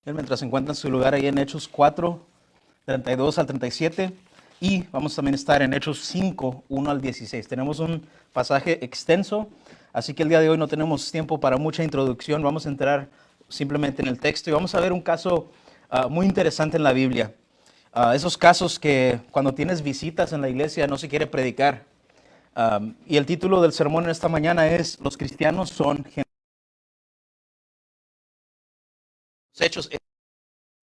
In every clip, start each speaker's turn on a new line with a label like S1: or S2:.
S1: Mientras se encuentra en su lugar ahí en Hechos 4, 32 al 37, y vamos también a estar en Hechos 5, 1 al 16. Tenemos un pasaje extenso, así que el día de hoy no tenemos tiempo para mucha introducción. Vamos a entrar simplemente en el texto y vamos a ver un caso muy interesante en la Biblia. Esos casos que cuando tienes visitas en la iglesia no se quiere predicar. Y el título del sermón en esta mañana es Los cristianos son hechos.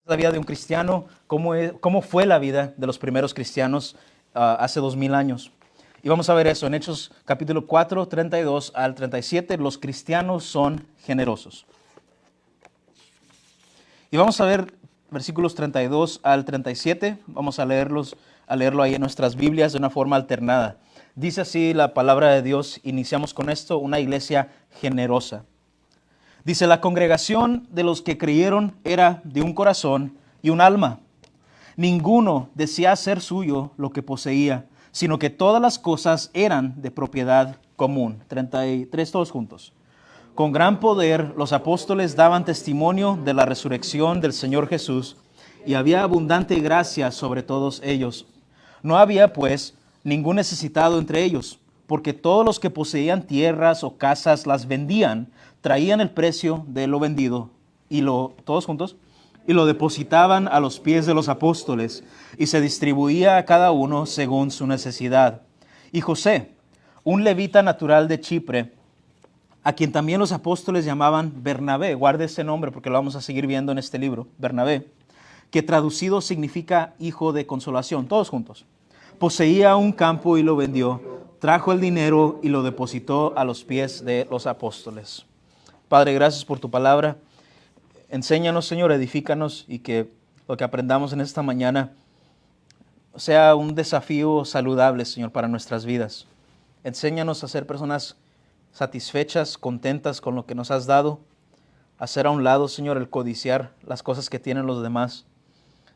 S1: La vida de un cristiano, cómo fue la vida de los primeros cristianos hace 2000 años. Y vamos a ver eso en Hechos capítulo 4, 32 al 37. Los cristianos son generosos. Y vamos a ver versículos 32 al 37. Vamos a leerlo ahí en nuestras Biblias de una forma alternada. Dice así la palabra de Dios. Iniciamos con esto: una iglesia generosa. Dice: la congregación de los que creyeron era de un corazón y un alma. Ninguno decía hacer suyo lo que poseía, sino que todas las cosas eran de propiedad común. 33 todos juntos. Con gran poder los apóstoles daban testimonio de la resurrección del Señor Jesús, y había abundante gracia sobre todos ellos. No había, pues, ningún necesitado entre ellos, porque todos los que poseían tierras o casas las vendían, traían el precio de lo vendido todos juntos, y lo depositaban a los pies de los apóstoles, y se distribuía a cada uno según su necesidad. Y José, un levita natural de Chipre, a quien también los apóstoles llamaban Bernabé, guarde ese nombre porque lo vamos a seguir viendo en este libro, Bernabé, que traducido significa hijo de consolación, todos juntos. Poseía un campo y lo vendió, trajo el dinero y lo depositó a los pies de los apóstoles. Padre, gracias por tu palabra. Enséñanos, Señor, edifícanos, y que lo que aprendamos en esta mañana sea un desafío saludable, Señor, para nuestras vidas. Enséñanos a ser personas satisfechas, contentas con lo que nos has dado, hacer a un lado, Señor, el codiciar las cosas que tienen los demás,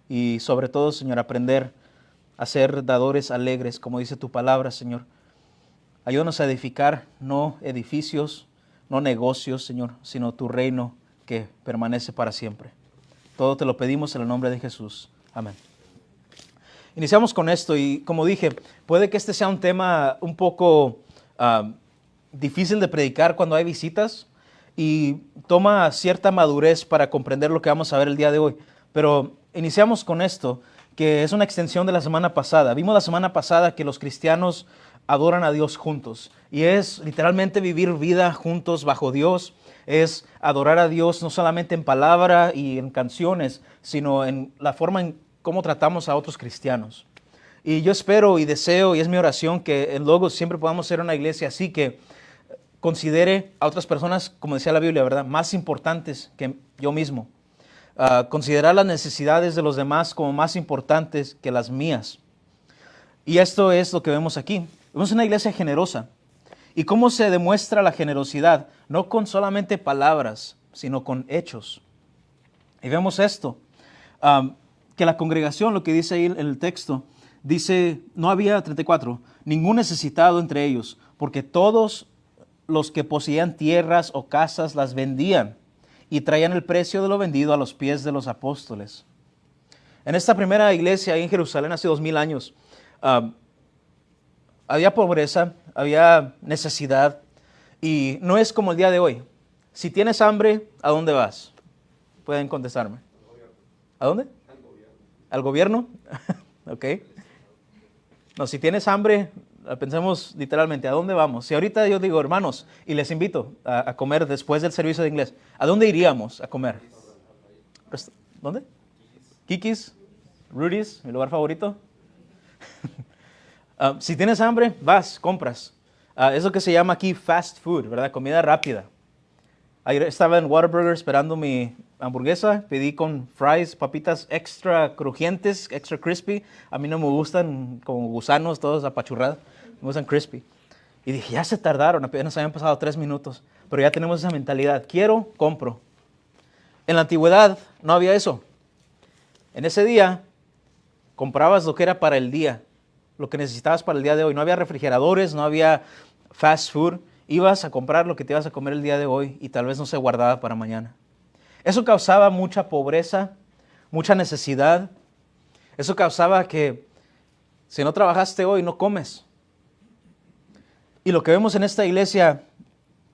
S1: y sobre todo, Señor, aprender a ser dadores alegres, como dice tu palabra, Señor. Ayúdanos a edificar no edificios, no negocios, Señor, sino tu reino que permanece para siempre. Todo te lo pedimos en el nombre de Jesús. Amén. Iniciamos con esto y, como dije, puede que este sea un tema un poco difícil de predicar cuando hay visitas, y toma cierta madurez para comprender lo que vamos a ver el día de hoy. Pero iniciamos con esto, que es una extensión de la semana pasada. Vimos la semana pasada que los cristianos adoran a Dios juntos, y es literalmente vivir vida juntos bajo Dios. Es adorar a Dios no solamente en palabra y en canciones, sino en la forma en cómo tratamos a otros cristianos. Y yo espero y deseo, y es mi oración, que en Logos siempre podamos ser una iglesia así, que considere a otras personas, como decía la Biblia, ¿verdad?, más importantes que yo mismo. Considerar las necesidades de los demás como más importantes que las mías. Y esto es lo que vemos aquí. Vemos una iglesia generosa. ¿Y cómo se demuestra la generosidad? No con solamente palabras, sino con hechos. Y vemos esto, que la congregación, lo que dice ahí en el texto, dice: no había, 34, ningún necesitado entre ellos, porque todos los que poseían tierras o casas las vendían, y traían el precio de lo vendido a los pies de los apóstoles. En esta primera iglesia ahí en Jerusalén hace 2000 años, había pobreza, había necesidad, y no es como el día de hoy. Si tienes hambre, ¿a dónde vas? Pueden contestarme. ¿A dónde? ¿Al gobierno? Ok. No, si tienes hambre, pensemos literalmente, ¿a dónde vamos? Si ahorita yo digo, hermanos, y les invito a comer después del servicio de inglés, ¿a dónde iríamos a comer? ¿Dónde? Kiki's, Rudy's, mi lugar favorito. Si tienes hambre, vas, compras. Es lo que se llama aquí fast food, ¿verdad? Comida rápida. Ayer estaba en Whataburger esperando mi hamburguesa, pedí con fries, papitas extra crujientes, extra crispy. A mí no me gustan como gusanos, todos apachurrados, me gustan crispy. Y dije, ya se tardaron, apenas habían pasado 3 minutos, pero ya tenemos esa mentalidad: quiero, compro. En la antigüedad no había eso. En ese día comprabas lo que era para el día, lo que necesitabas para el día de hoy. No había refrigeradores, no había fast food. Ibas a comprar lo que te ibas a comer el día de hoy, y tal vez no se guardaba para mañana. Eso causaba mucha pobreza, mucha necesidad. Eso causaba que si no trabajaste hoy, no comes. Y lo que vemos en esta iglesia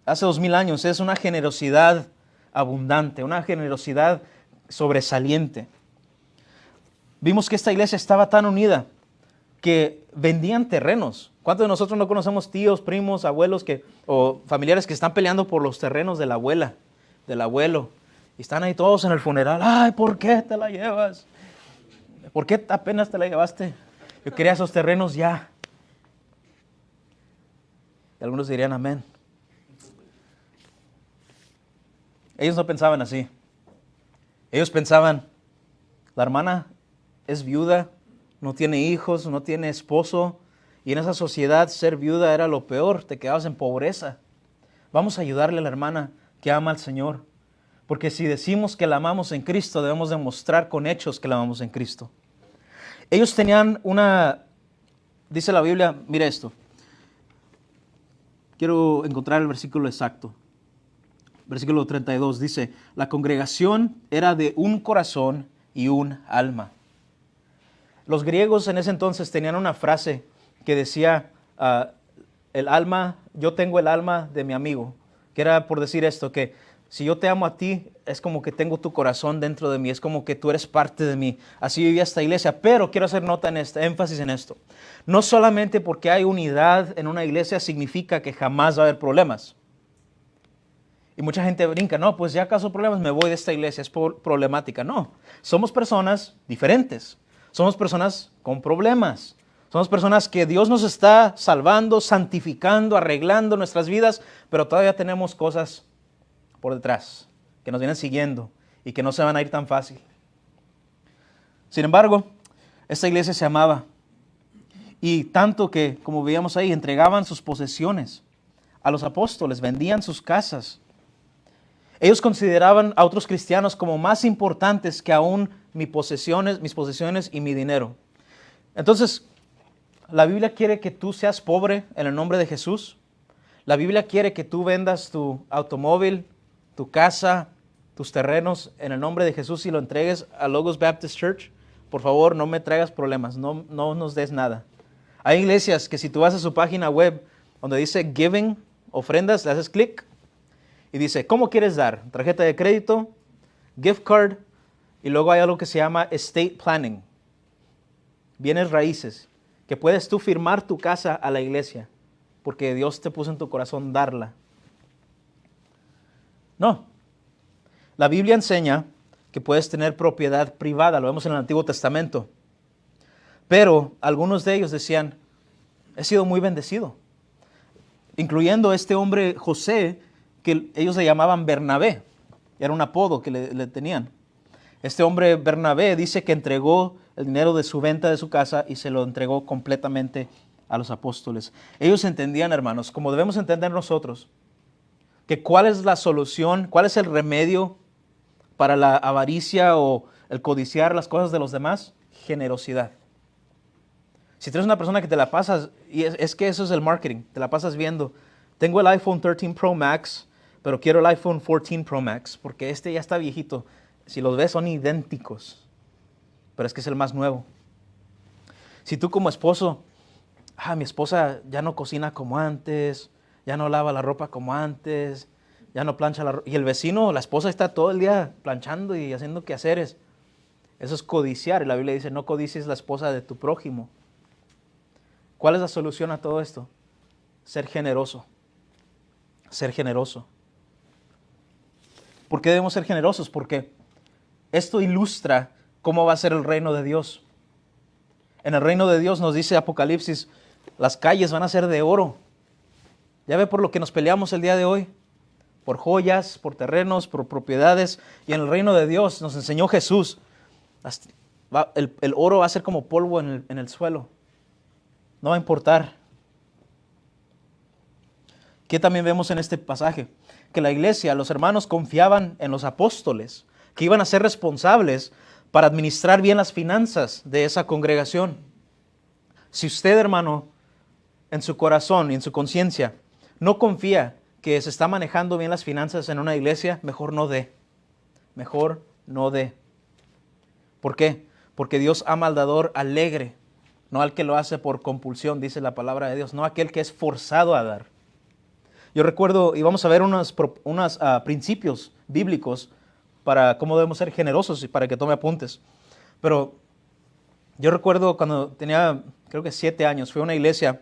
S1: hace 2000 años es una generosidad abundante, una generosidad sobresaliente. Vimos que esta iglesia estaba tan unida que vendían terrenos. ¿Cuántos de nosotros no conocemos tíos, primos, abuelos o familiares que están peleando por los terrenos de la abuela, del abuelo? Y están ahí todos en el funeral. Ay, ¿por qué te la llevas? ¿Por qué apenas te la llevaste? Yo quería esos terrenos ya. Y algunos dirían amén. Ellos no pensaban así. Ellos pensaban, la hermana es viuda, no tiene hijos, no tiene esposo, y en esa sociedad ser viuda era lo peor, te quedabas en pobreza. Vamos a ayudarle a la hermana que ama al Señor, porque si decimos que la amamos en Cristo, debemos demostrar con hechos que la amamos en Cristo. Ellos tenían dice la Biblia, mira esto, quiero encontrar el versículo exacto. Versículo 32 dice, la congregación era de un corazón y un alma. Los griegos en ese entonces tenían una frase que decía, el alma, yo tengo el alma de mi amigo, que era por decir esto, que si yo te amo a ti, es como que tengo tu corazón dentro de mí, es como que tú eres parte de mí. Así vivía esta iglesia, pero quiero hacer énfasis en esto. No solamente porque hay unidad en una iglesia significa que jamás va a haber problemas. Y mucha gente brinca, no, pues ya acaso problemas, me voy de esta iglesia, es problemática. No, somos personas diferentes, somos personas con problemas, somos personas que Dios nos está salvando, santificando, arreglando nuestras vidas, pero todavía tenemos cosas por detrás que nos vienen siguiendo y que no se van a ir tan fácil. Sin embargo, esta iglesia se amaba y tanto que, como veíamos ahí, entregaban sus posesiones a los apóstoles, vendían sus casas. Ellos consideraban a otros cristianos como más importantes que aún mis posesiones y mi dinero. Entonces, la Biblia quiere que tú seas pobre en el nombre de Jesús. La Biblia quiere que tú vendas tu automóvil, tu casa, tus terrenos en el nombre de Jesús y lo entregues a Logos Baptist Church. Por favor, no me traigas problemas, no nos des nada. Hay iglesias que si tú vas a su página web donde dice Giving, ofrendas, le haces clic y dice, ¿cómo quieres dar? Tarjeta de crédito, gift card, y luego hay algo que se llama estate planning, bienes raíces, que puedes tú firmar tu casa a la iglesia, porque Dios te puso en tu corazón darla. No, la Biblia enseña que puedes tener propiedad privada, lo vemos en el Antiguo Testamento, pero algunos de ellos decían, he sido muy bendecido, incluyendo este hombre José, que ellos le llamaban Bernabé, era un apodo que le tenían. Este hombre Bernabé dice que entregó el dinero de su venta de su casa y se lo entregó completamente a los apóstoles. Ellos entendían, hermanos, como debemos entender nosotros, que cuál es la solución, cuál es el remedio para la avaricia o el codiciar las cosas de los demás. Generosidad. Si tú eres una persona que te la pasas, y es que eso es el marketing, te la pasas viendo, tengo el iPhone 13 Pro Max, pero quiero el iPhone 14 Pro Max, porque este ya está viejito. Si los ves son idénticos, pero es que es el más nuevo. Si tú como esposo, mi esposa ya no cocina como antes, ya no lava la ropa como antes, ya no plancha la ropa, y el vecino, la esposa está todo el día planchando y haciendo quehaceres. Eso es codiciar, y la Biblia dice, no codicies la esposa de tu prójimo. ¿Cuál es la solución a todo esto? Ser generoso. Ser generoso. ¿Por qué debemos ser generosos? Porque esto ilustra cómo va a ser el reino de Dios. En el reino de Dios nos dice Apocalipsis, las calles van a ser de oro. Ya ve por lo que nos peleamos el día de hoy. Por joyas, por terrenos, por propiedades. Y en el reino de Dios nos enseñó Jesús, el oro va a ser como polvo en el suelo. No va a importar. ¿Qué también vemos en este pasaje? Que la iglesia, los hermanos confiaban en los apóstoles, que iban a ser responsables para administrar bien las finanzas de esa congregación. Si usted, hermano, en su corazón y en su conciencia, no confía que se está manejando bien las finanzas en una iglesia, mejor no dé. mejor no dé. ¿Por qué? Porque Dios ama al dador alegre, no al que lo hace por compulsión, dice la palabra de Dios, no aquel que es forzado a dar. Yo recuerdo, y vamos a ver unos principios bíblicos para cómo debemos ser generosos y para que tome apuntes. Pero yo recuerdo cuando tenía, creo que 7 años, fui a una iglesia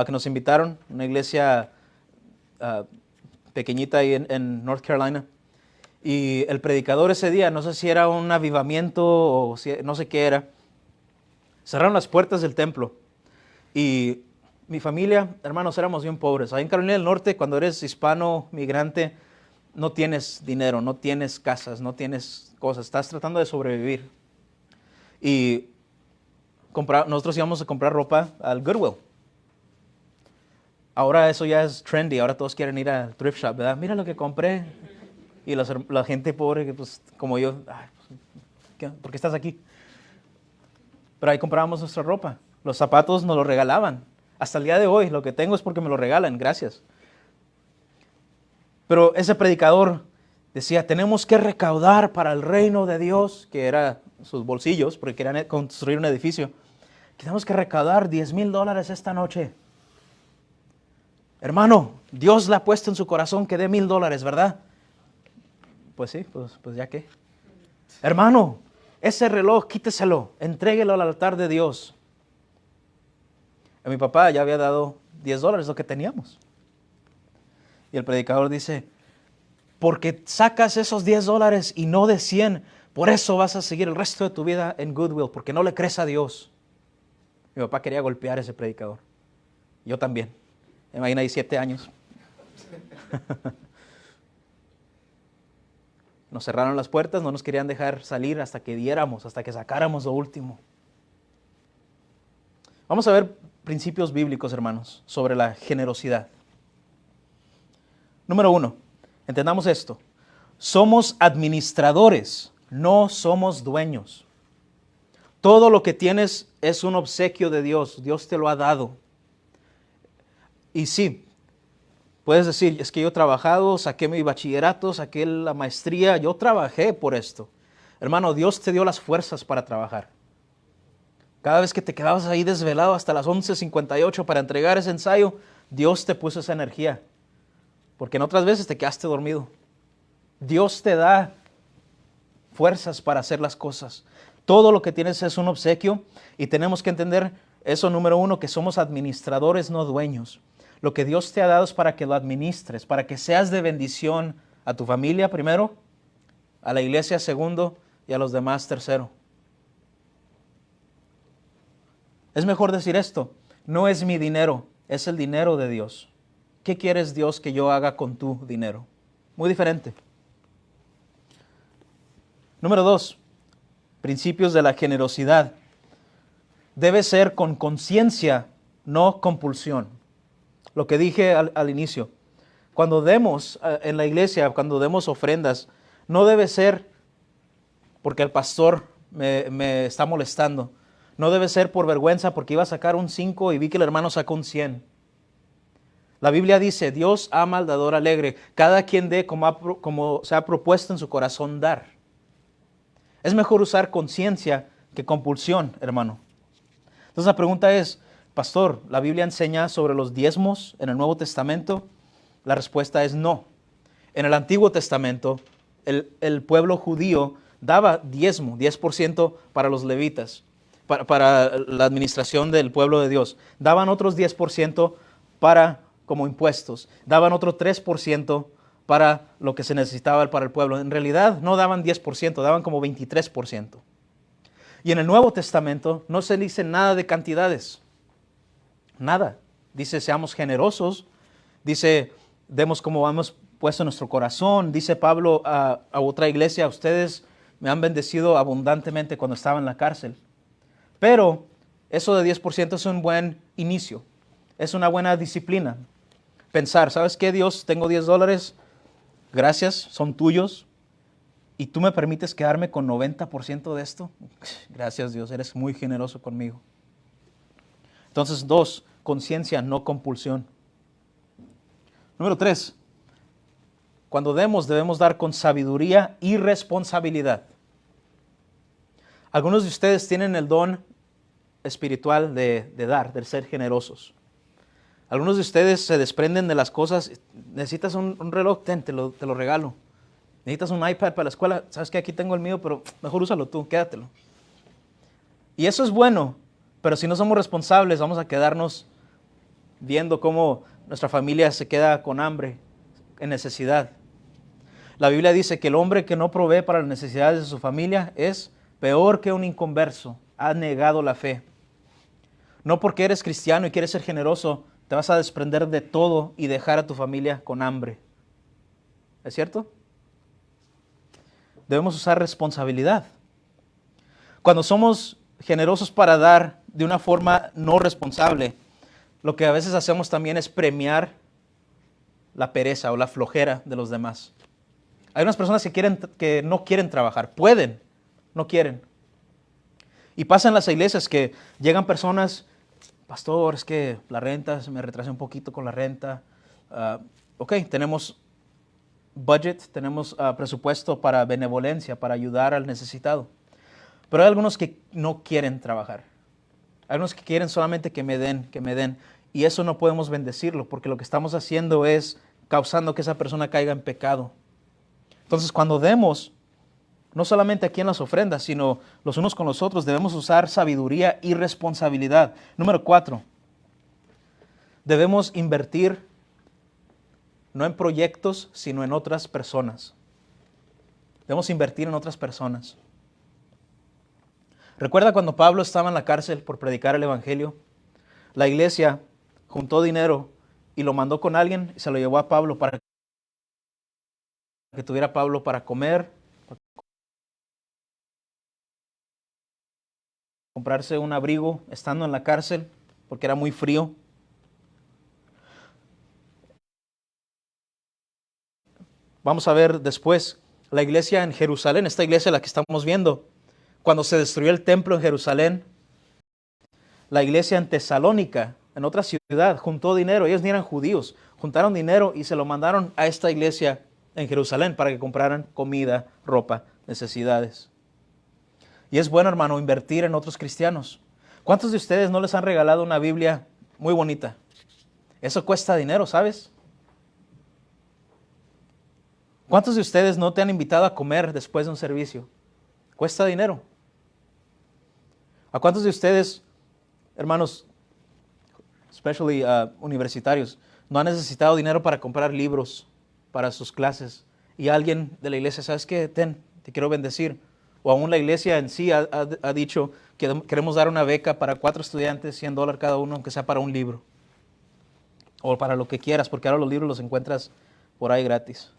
S1: que nos invitaron, una iglesia pequeñita ahí en North Carolina. Y el predicador ese día, no sé si era un avivamiento o no sé qué era, cerraron las puertas del templo. Y mi familia, hermanos, éramos bien pobres. Ahí en Carolina del Norte, cuando eres hispano, migrante, no tienes dinero, no tienes casas, no tienes cosas. Estás tratando de sobrevivir. Y nosotros íbamos a comprar ropa al Goodwill. Ahora eso ya es trendy, ahora todos quieren ir al thrift shop, ¿verdad? Mira lo que compré. Y la gente pobre, pues, como yo, ¿por qué estás aquí? Pero ahí comprábamos nuestra ropa. Los zapatos nos los regalaban. Hasta el día de hoy, lo que tengo es porque me lo regalan, gracias. Pero ese predicador decía, tenemos que recaudar para el reino de Dios, que era sus bolsillos, porque querían construir un edificio. Tenemos que recaudar $10,000 esta noche. Hermano, Dios le ha puesto en su corazón que dé $1,000, ¿verdad? Pues sí, pues ya qué. Hermano, ese reloj quíteselo, entréguelo al altar de Dios. A mi papá ya había dado $10, lo que teníamos. Y el predicador dice, porque sacas esos $10 y no de 100, por eso vas a seguir el resto de tu vida en Goodwill, porque no le crees a Dios. Mi papá quería golpear a ese predicador. Yo también. Imagina ahí 7 años. Nos cerraron las puertas, no nos querían dejar salir hasta que diéramos, hasta que sacáramos lo último. Vamos a ver principios bíblicos, hermanos, sobre la generosidad. Número 1, entendamos esto. Somos administradores, no somos dueños. Todo lo que tienes es un obsequio de Dios. Dios te lo ha dado. Y sí, puedes decir, es que yo he trabajado, saqué mi bachillerato, saqué la maestría, yo trabajé por esto. Hermano, Dios te dio las fuerzas para trabajar. Cada vez que te quedabas ahí desvelado hasta las 11:58 para entregar ese ensayo, Dios te puso esa energía. Porque en otras veces te quedaste dormido. Dios te da fuerzas para hacer las cosas. Todo lo que tienes es un obsequio y tenemos que entender eso, número 1, que somos administradores, no dueños. Lo que Dios te ha dado es para que lo administres, para que seas de bendición a tu familia primero, a la iglesia segundo y a los demás tercero. Es mejor decir esto, no es mi dinero, es el dinero de Dios. ¿Qué quieres, Dios, que yo haga con tu dinero? Muy diferente. Número 2, principios de la generosidad. Debe ser con conciencia, no compulsión. Lo que dije al inicio. Cuando demos en la iglesia, cuando demos ofrendas, no debe ser porque el pastor me está molestando. No debe ser por vergüenza porque iba a sacar un 5 y vi que el hermano sacó un 100. La Biblia dice, Dios ama al dador alegre. Cada quien dé como se ha propuesto en su corazón dar. Es mejor usar conciencia que compulsión, hermano. Entonces la pregunta es, pastor, ¿la Biblia enseña sobre los diezmos en el Nuevo Testamento? La respuesta es no. En el Antiguo Testamento, el pueblo judío daba diezmo, 10% para los levitas, para la administración del pueblo de Dios. Daban otros 10% como impuestos. Daban otro 3% para lo que se necesitaba para el pueblo. En realidad no daban 10%, daban como 23%. Y en el Nuevo Testamento no se dice nada de cantidades. Nada. Dice, seamos generosos. Dice, demos como hemos puesto en nuestro corazón. Dice Pablo a otra iglesia, ustedes me han bendecido abundantemente cuando estaba en la cárcel. Pero eso de 10% es un buen inicio. Es una buena disciplina. Pensar, ¿sabes qué, Dios? Tengo $10. Gracias, son tuyos. ¿Y tú me permites quedarme con 90% de esto? Gracias, Dios, eres muy generoso conmigo. Entonces, 2, conciencia, no compulsión. Número 3, Cuando demos, debemos dar con sabiduría y responsabilidad. Algunos de ustedes tienen el don espiritual de dar, de ser generosos. Algunos de ustedes se desprenden de las cosas. Necesitas un reloj, te lo regalo. Necesitas un iPad para la escuela. Sabes que aquí tengo el mío, pero mejor úsalo tú, quédatelo. Y eso es bueno, pero si no somos responsables, vamos a quedarnos viendo cómo nuestra familia se queda con hambre, en necesidad. La Biblia dice que el hombre que no provee para las necesidades de su familia es peor que un inconverso. Ha negado la fe. No porque eres cristiano y quieres ser generoso, te vas a desprender de todo y dejar a tu familia con hambre. ¿Es cierto? Debemos usar responsabilidad. Cuando somos generosos para dar de una forma no responsable, lo que a veces hacemos también es premiar la pereza o la flojera de los demás. Hay unas personas que no quieren trabajar, pueden, no quieren. Y pasa en las iglesias que llegan personas, pastor, es que la renta, se me retrasé un poquito con la renta. Ok, tenemos budget, tenemos presupuesto para benevolencia, para ayudar al necesitado. Pero hay algunos que no quieren trabajar. Hay algunos que quieren solamente que me den. Y eso no podemos bendecirlo, porque lo que estamos haciendo es causando que esa persona caiga en pecado. Entonces, cuando demos, no solamente aquí en las ofrendas, sino los unos con los otros, debemos usar sabiduría y responsabilidad. Número 4, debemos invertir no en proyectos, sino en otras personas. Debemos invertir en otras personas. ¿Recuerda cuando Pablo estaba en la cárcel por predicar el evangelio? La iglesia juntó dinero y lo mandó con alguien y se lo llevó a Pablo para que tuviera Pablo para comer, para comprarse un abrigo estando en la cárcel porque era muy frío. Vamos a ver después la iglesia en Jerusalén, esta iglesia la que estamos viendo. Cuando se destruyó el templo en Jerusalén, la iglesia en Tesalónica, en otra ciudad, juntó dinero. Ellos ni eran judíos, juntaron dinero y se lo mandaron a esta iglesia en Jerusalén para que compraran comida, ropa, necesidades. Y es bueno, hermano, invertir en otros cristianos. ¿Cuántos de ustedes no les han regalado una Biblia muy bonita? Eso cuesta dinero, ¿sabes? ¿Cuántos de ustedes no te han invitado a comer después de un servicio? Cuesta dinero. ¿A cuántos de ustedes, hermanos, especially universitarios, no han necesitado dinero para comprar libros para sus clases? Y alguien de la iglesia, ¿sabes qué? Te quiero bendecir. O aún la iglesia en sí ha dicho que queremos dar una beca para 4 estudiantes, $100 cada uno, aunque sea para un libro. O para lo que quieras, porque ahora los libros los encuentras por ahí gratis.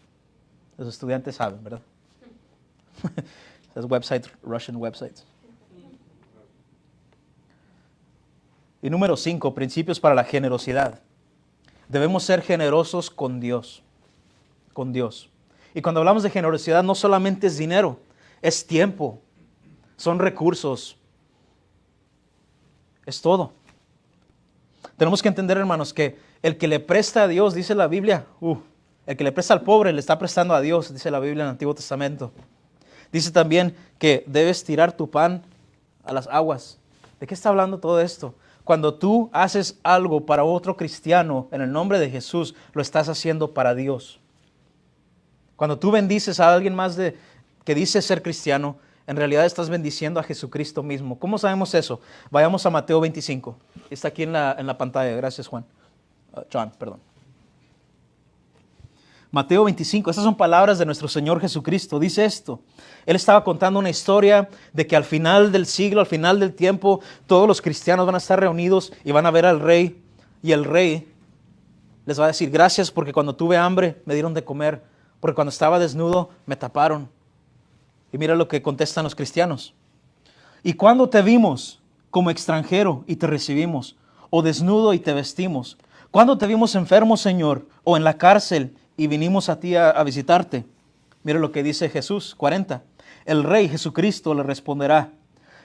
S1: Los estudiantes saben, ¿verdad? Esos websites, Russian websites. Y número 5, principios para la generosidad. Debemos ser generosos con Dios. Con Dios. Y cuando hablamos de generosidad, no solamente es dinero, es tiempo, son recursos, es todo. Tenemos que entender, hermanos, que el que le presta a Dios, dice la Biblia, el que le presta al pobre le está prestando a Dios, dice la Biblia en el Antiguo Testamento. Dice también que debes tirar tu pan a las aguas. ¿De qué está hablando todo esto? Cuando tú haces algo para otro cristiano en el nombre de Jesús, lo estás haciendo para Dios. Cuando tú bendices a alguien más que dice ser cristiano, en realidad estás bendiciendo a Jesucristo mismo. ¿Cómo sabemos eso? Vayamos a Mateo 25. Está aquí en la pantalla. Gracias, John, perdón. Mateo 25, estas son palabras de nuestro Señor Jesucristo. Dice esto, Él estaba contando una historia de que al final del siglo, al final del tiempo, todos los cristianos van a estar reunidos y van a ver al rey. Y el rey les va a decir, gracias porque cuando tuve hambre me dieron de comer, porque cuando estaba desnudo me taparon. Y mira lo que contestan los cristianos. ¿Y cuándo te vimos como extranjero y te recibimos? ¿O desnudo y te vestimos? ¿Cuándo te vimos enfermo, Señor? ¿O en la cárcel y vinimos a ti a visitarte? Mira lo que dice Jesús, 40. El Rey Jesucristo le responderá,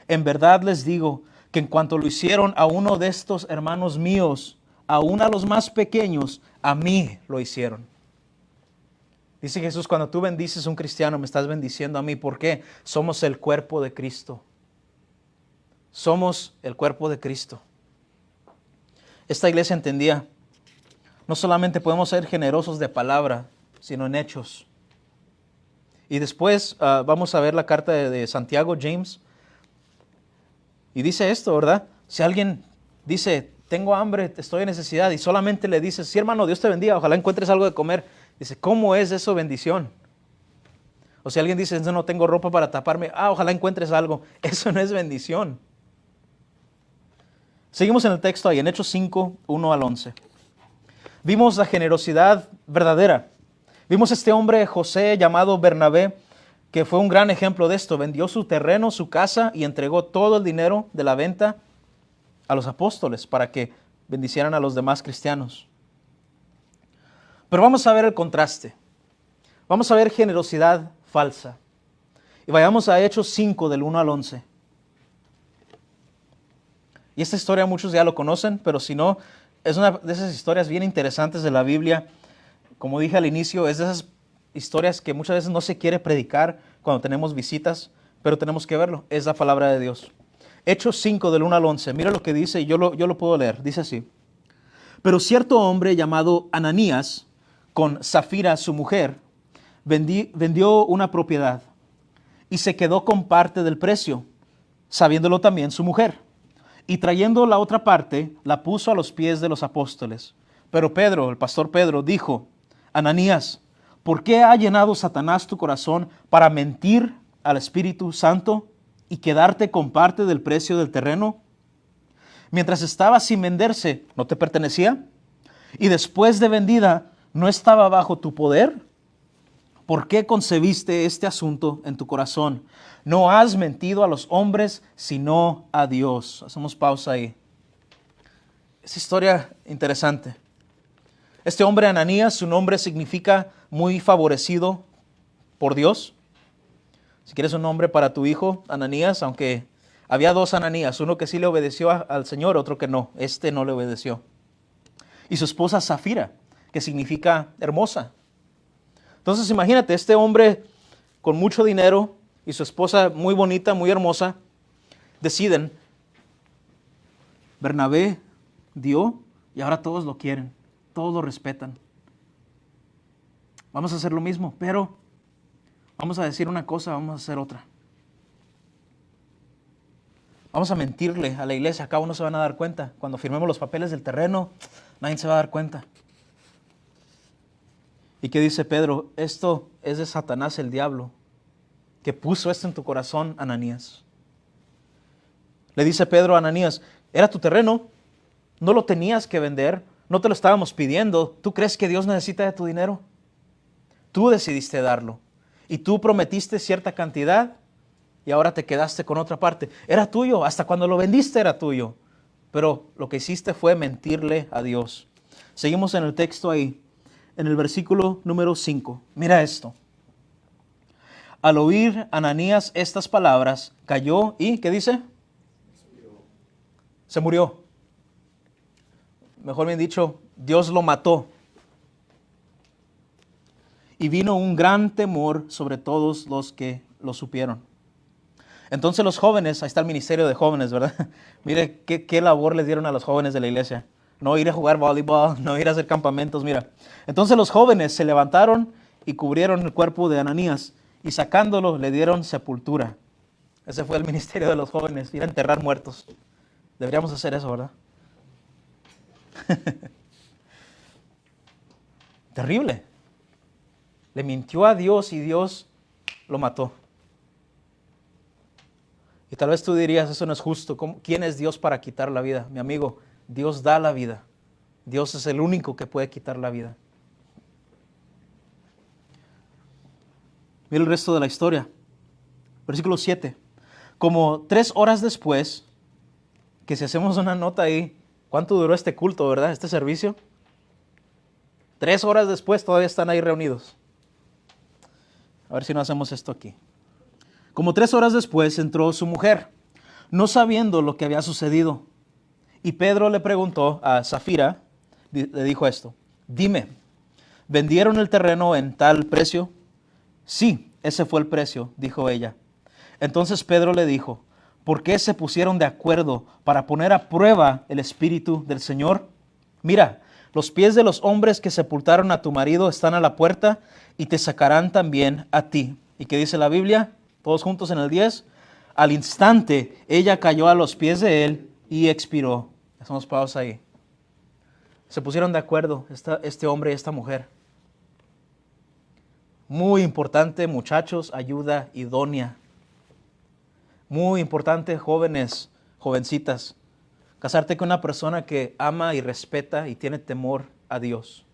S1: en verdad les digo que en cuanto lo hicieron a uno de estos hermanos míos, aún a los más pequeños, a mí lo hicieron. Dice Jesús, cuando tú bendices a un cristiano, me estás bendiciendo a mí. ¿Por qué? Somos el cuerpo de Cristo. Somos el cuerpo de Cristo. Esta iglesia entendía, no solamente podemos ser generosos de palabra, sino en hechos. Y después vamos a ver la carta de Santiago, James. Y dice esto, ¿verdad? Si alguien dice, tengo hambre, estoy en necesidad, y solamente le dices, sí hermano, Dios te bendiga, ojalá encuentres algo de comer. Dice, ¿cómo es eso bendición? O si alguien dice, no tengo ropa para taparme, ojalá encuentres algo. Eso no es bendición. Seguimos en el texto ahí, en Hechos 5, 1 al 11. Vimos la generosidad verdadera. Vimos este hombre José llamado Bernabé, que fue un gran ejemplo de esto. Vendió su terreno, su casa y entregó todo el dinero de la venta a los apóstoles para que bendicieran a los demás cristianos. Pero vamos a ver el contraste. Vamos a ver generosidad falsa. Y vayamos a Hechos 5 del 1 al 11. Y esta historia muchos ya lo conocen, pero si no, es una de esas historias bien interesantes de la Biblia. Como dije al inicio, es de esas historias que muchas veces no se quiere predicar cuando tenemos visitas, pero tenemos que verlo. Es la palabra de Dios. Hechos 5 del 1 al 11. Mira lo que dice y yo lo puedo leer. Dice así. Pero cierto hombre llamado Ananías, con Zafira su mujer, vendió una propiedad y se quedó con parte del precio, sabiéndolo también su mujer. Y trayendo la otra parte, la puso a los pies de los apóstoles. Pero Pedro, el pastor Pedro, dijo, Ananías, ¿por qué ha llenado Satanás tu corazón para mentir al Espíritu Santo y quedarte con parte del precio del terreno? Mientras estaba sin venderse, ¿no te pertenecía? Y después de vendida, ¿no estaba bajo tu poder? ¿Por qué concebiste este asunto en tu corazón? No has mentido a los hombres, sino a Dios. Hacemos pausa ahí. Es historia interesante. Este hombre Ananías, su nombre significa muy favorecido por Dios. Si quieres un nombre para tu hijo, Ananías, aunque había dos Ananías, uno que sí le obedeció al Señor, otro que no. Este no le obedeció. Y su esposa Zafira, que significa hermosa. Entonces imagínate, este hombre con mucho dinero y su esposa muy bonita, muy hermosa, deciden, Bernabé dio y ahora todos lo quieren, todos lo respetan. Vamos a hacer lo mismo, pero vamos a decir una cosa, vamos a hacer otra. Vamos a mentirle a la iglesia, acá no se van a dar cuenta. Cuando firmemos los papeles del terreno, nadie se va a dar cuenta. ¿Y qué dice Pedro? Esto es de Satanás el diablo, que puso esto en tu corazón, Ananías. Le dice Pedro a Ananías, era tu terreno, no lo tenías que vender, no te lo estábamos pidiendo. ¿Tú crees que Dios necesita de tu dinero? Tú decidiste darlo. Y tú prometiste cierta cantidad y ahora te quedaste con otra parte. Era tuyo, hasta cuando lo vendiste era tuyo. Pero lo que hiciste fue mentirle a Dios. Seguimos en el texto ahí, en el versículo número 5. Mira esto. Al oír Ananías estas palabras, cayó y, ¿qué dice? Se murió. Mejor bien dicho, Dios lo mató. Y vino un gran temor sobre todos los que lo supieron. Entonces los jóvenes, ahí está el ministerio de jóvenes, ¿verdad? Mire qué labor les dieron a los jóvenes de la iglesia. No ir a jugar voleibol, no ir a hacer campamentos, mira. Entonces los jóvenes se levantaron y cubrieron el cuerpo de Ananías y sacándolo le dieron sepultura. Ese fue el ministerio de los jóvenes, ir a enterrar muertos. Deberíamos hacer eso, ¿verdad? Terrible. Le mintió a Dios y Dios lo mató. Y tal vez tú dirías, eso no es justo. ¿Quién es Dios para quitar la vida? Mi amigo, Dios da la vida. Dios es el único que puede quitar la vida. Mira el resto de la historia. Versículo 7. Como 3 horas después, que si hacemos una nota ahí, ¿cuánto duró este culto, verdad? Este servicio. 3 horas después todavía están ahí reunidos. A ver si no hacemos esto aquí. Como 3 horas después entró su mujer, no sabiendo lo que había sucedido. Y Pedro le preguntó a Zafira, le dijo esto, dime, ¿vendieron el terreno en tal precio? Sí, ese fue el precio, dijo ella. Entonces Pedro le dijo, ¿por qué se pusieron de acuerdo para poner a prueba el Espíritu del Señor? Mira, los pies de los hombres que sepultaron a tu marido están a la puerta y te sacarán también a ti. ¿Y qué dice la Biblia? Todos juntos en el 10. Al instante ella cayó a los pies de él y expiró. Hacemos pausa ahí. Se pusieron de acuerdo este hombre y esta mujer. Muy importante, muchachos, ayuda idónea. Muy importante, jóvenes, jovencitas, casarte con una persona que ama y respeta y tiene temor a Dios.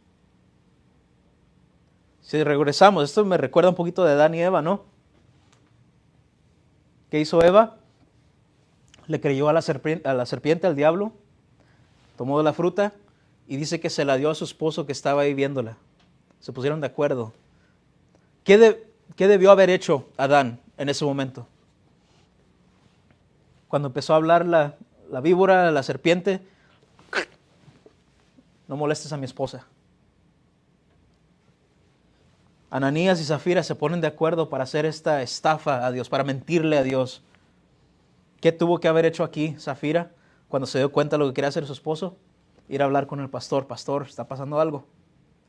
S1: Si regresamos, esto me recuerda un poquito de Adán y Eva, ¿no? ¿Qué hizo Eva? Le creyó a la serpiente, al diablo, tomó de la fruta y dice que se la dio a su esposo que estaba ahí viéndola. Se pusieron de acuerdo. ¿Qué debió haber hecho Adán en ese momento? Cuando empezó a hablar la víbora, la serpiente, no molestes a mi esposa. Ananías y Zafira se ponen de acuerdo para hacer esta estafa a Dios, para mentirle a Dios. ¿Qué tuvo que haber hecho aquí Zafira cuando se dio cuenta de lo que quería hacer su esposo? Ir a hablar con el pastor. Pastor, está pasando algo.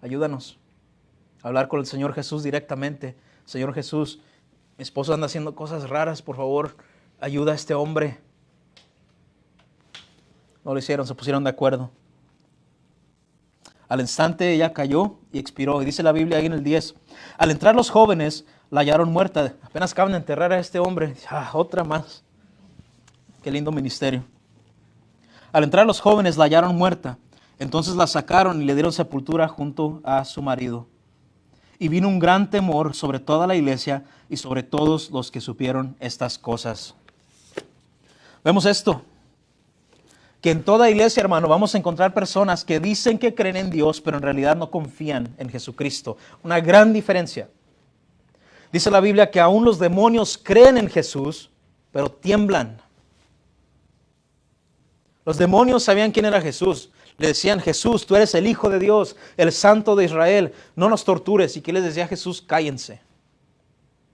S1: Ayúdanos. Hablar con el Señor Jesús directamente. Señor Jesús, mi esposo anda haciendo cosas raras, por favor, ayuda a este hombre. No lo hicieron, se pusieron de acuerdo. Al instante ella cayó y expiró. Y dice la Biblia ahí en el 10. Al entrar los jóvenes, la hallaron muerta. Apenas acaban de enterrar a este hombre. Otra más. Qué lindo ministerio. Al entrar los jóvenes, la hallaron muerta. Entonces la sacaron y le dieron sepultura junto a su marido. Y vino un gran temor sobre toda la iglesia y sobre todos los que supieron estas cosas. Vemos esto. Que en toda iglesia, hermano, vamos a encontrar personas que dicen que creen en Dios, pero en realidad no confían en Jesucristo. Una gran diferencia. Dice la Biblia que aún los demonios creen en Jesús, pero tiemblan. Los demonios sabían quién era Jesús. Le decían, Jesús, tú eres el Hijo de Dios, el Santo de Israel, no nos tortures. ¿Y qué les decía Jesús? Cállense.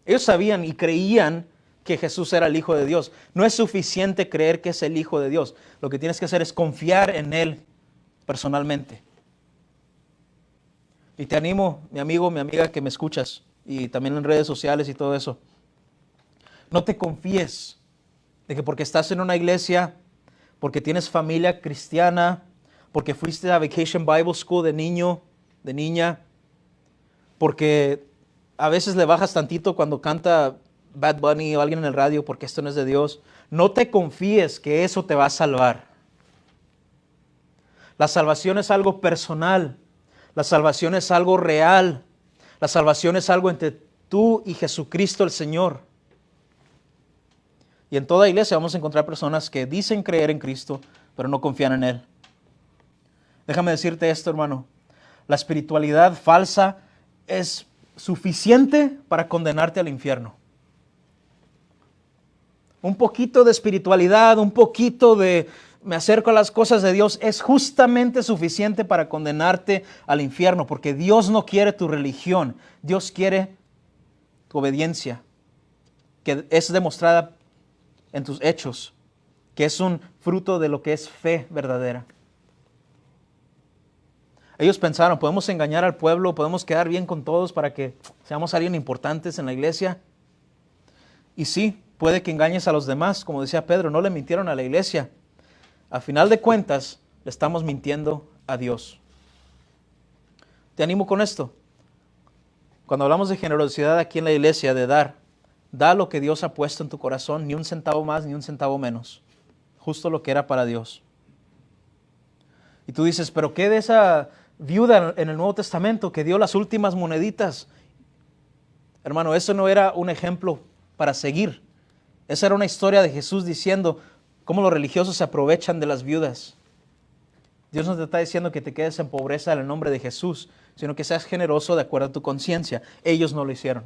S1: Ellos sabían y creían que Jesús era el Hijo de Dios. No es suficiente creer que es el Hijo de Dios. Lo que tienes que hacer es confiar en Él personalmente. Y te animo, mi amigo, mi amiga, que me escuchas, y también en redes sociales y todo eso. No te confíes de que porque estás en una iglesia, porque tienes familia cristiana, porque fuiste a Vacation Bible School de niño, de niña, porque a veces le bajas tantito cuando canta Bad Bunny o alguien en el radio porque esto no es de Dios. No te confíes que eso te va a salvar. La salvación es algo personal. La salvación es algo real. La salvación es algo entre tú y Jesucristo el Señor. Y en toda iglesia vamos a encontrar personas que dicen creer en Cristo, pero no confían en Él. Déjame decirte esto, hermano. La espiritualidad falsa es suficiente para condenarte al infierno. Un poquito de espiritualidad, un poquito de me acerco a las cosas de Dios es justamente suficiente para condenarte al infierno, porque Dios no quiere tu religión, Dios quiere tu obediencia, que es demostrada en tus hechos, que es un fruto de lo que es fe verdadera. Ellos pensaron, podemos engañar al pueblo, podemos quedar bien con todos para que seamos alguien importantes en la iglesia. Y sí, puede que engañes a los demás, como decía Pedro, no le mintieron a la iglesia. A final de cuentas, le estamos mintiendo a Dios. Te animo con esto. Cuando hablamos de generosidad aquí en la iglesia, de dar, da lo que Dios ha puesto en tu corazón, ni un centavo más, ni un centavo menos. Justo lo que era para Dios. Y tú dices, ¿pero qué de esa viuda en el Nuevo Testamento que dio las últimas moneditas? Hermano, eso no era un ejemplo para seguir. Esa era una historia de Jesús diciendo cómo los religiosos se aprovechan de las viudas. Dios no te está diciendo que te quedes en pobreza en el nombre de Jesús, sino que seas generoso de acuerdo a tu conciencia. Ellos no lo hicieron.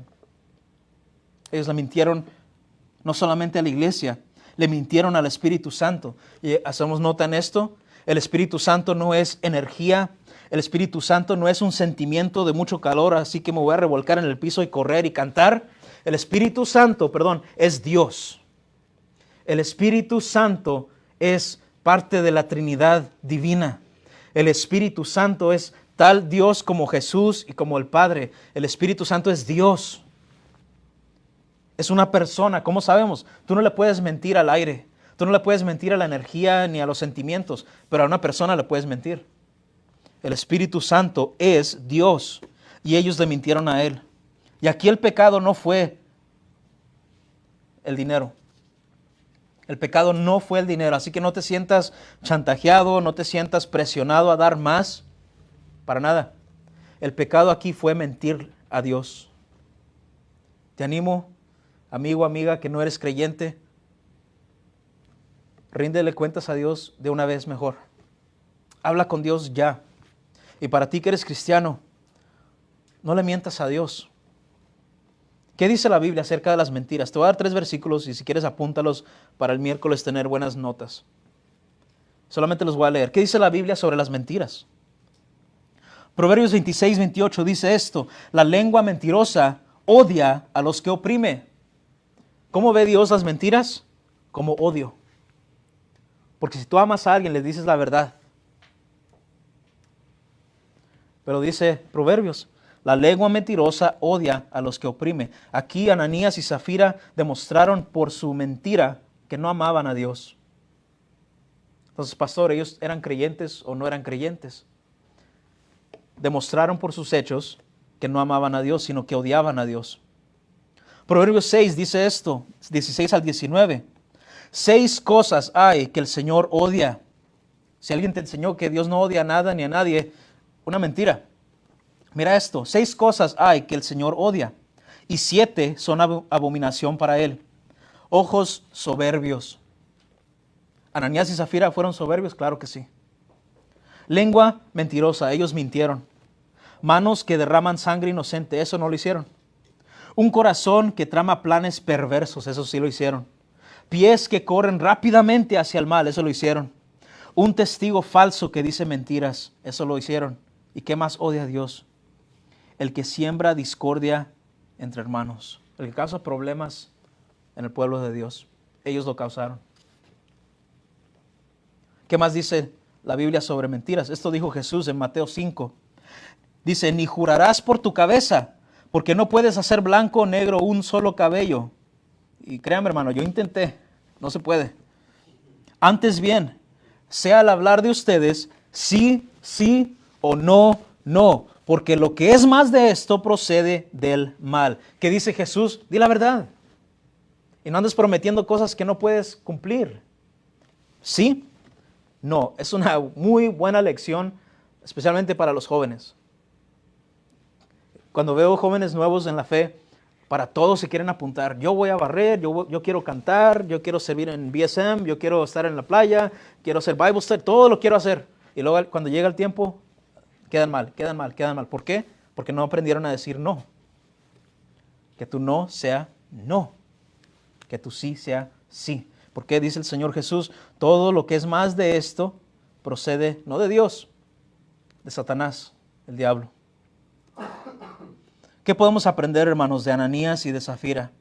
S1: Ellos le mintieron no solamente a la iglesia, le mintieron al Espíritu Santo. Y hacemos nota en esto, el Espíritu Santo no es energía, El Espíritu Santo no es un sentimiento de mucho calor, así que me voy a revolcar en el piso y correr y cantar. El Espíritu Santo, es Dios. El Espíritu Santo es parte de la Trinidad divina. El Espíritu Santo es tal Dios como Jesús y como el Padre. El Espíritu Santo es Dios. Es una persona. ¿Cómo sabemos? Tú no le puedes mentir al aire. Tú no le puedes mentir a la energía ni a los sentimientos, pero a una persona le puedes mentir. El Espíritu Santo es Dios y ellos le mintieron a Él. Y aquí el pecado no fue el dinero. El pecado no fue el dinero, así que no te sientas chantajeado, no te sientas presionado a dar más, para nada. El pecado aquí fue mentir a Dios. Te animo, amigo, amiga, que no eres creyente, ríndele cuentas a Dios de una vez mejor. Habla con Dios ya. Y para ti que eres cristiano, no le mientas a Dios. ¿Qué dice la Biblia acerca de las mentiras? Te voy a dar 3 versículos y si quieres apúntalos para el miércoles tener buenas notas. Solamente los voy a leer. ¿Qué dice la Biblia sobre las mentiras? Proverbios 26, 28 dice esto: la lengua mentirosa odia a los que oprime. ¿Cómo ve Dios las mentiras? Como odio. Porque si tú amas a alguien, le dices la verdad. Pero dice Proverbios, la lengua mentirosa odia a los que oprime. Aquí Ananías y Zafira demostraron por su mentira que no amaban a Dios. Entonces, pastor, ¿ellos eran creyentes o no eran creyentes? Demostraron por sus hechos que no amaban a Dios, sino que odiaban a Dios. Proverbios 6 dice esto, 16 al 19. 6 cosas hay que el Señor odia. Si alguien te enseñó que Dios no odia a nada ni a nadie, una mentira. Mira esto, 6 cosas hay que el Señor odia y 7 son abominación para Él. Ojos soberbios. ¿Ananías y Zafira fueron soberbios? Claro que sí. Lengua mentirosa, ellos mintieron. Manos que derraman sangre inocente, eso no lo hicieron. Un corazón que trama planes perversos, eso sí lo hicieron. Pies que corren rápidamente hacia el mal, eso lo hicieron. Un testigo falso que dice mentiras, eso lo hicieron. ¿Y qué más odia a Dios? El que siembra discordia entre hermanos, el que causa problemas en el pueblo de Dios. Ellos lo causaron. ¿Qué más dice la Biblia sobre mentiras? Esto dijo Jesús en Mateo 5. Dice, ni jurarás por tu cabeza, porque no puedes hacer blanco o negro un solo cabello. Y créanme, hermano, yo intenté, no se puede. Antes bien, sea al hablar de ustedes, sí, sí o no, no. Porque lo que es más de esto procede del mal. ¿Qué dice Jesús? Di la verdad. Y no andes prometiendo cosas que no puedes cumplir. ¿Sí? No. Es una muy buena lección, especialmente para los jóvenes. Cuando veo jóvenes nuevos en la fe, para todos se quieren apuntar. Yo voy a barrer, yo quiero cantar, yo quiero servir en BSM, yo quiero estar en la playa, quiero hacer Bible study, todo lo quiero hacer. Y luego cuando llega el tiempo, quedan mal. ¿Por qué? Porque no aprendieron a decir no. Que tu no sea no. Que tu sí sea sí. ¿Por qué dice el Señor Jesús? Todo lo que es más de esto procede no de Dios, de Satanás, el diablo. ¿Qué podemos aprender, hermanos, de Ananías y de Zafira?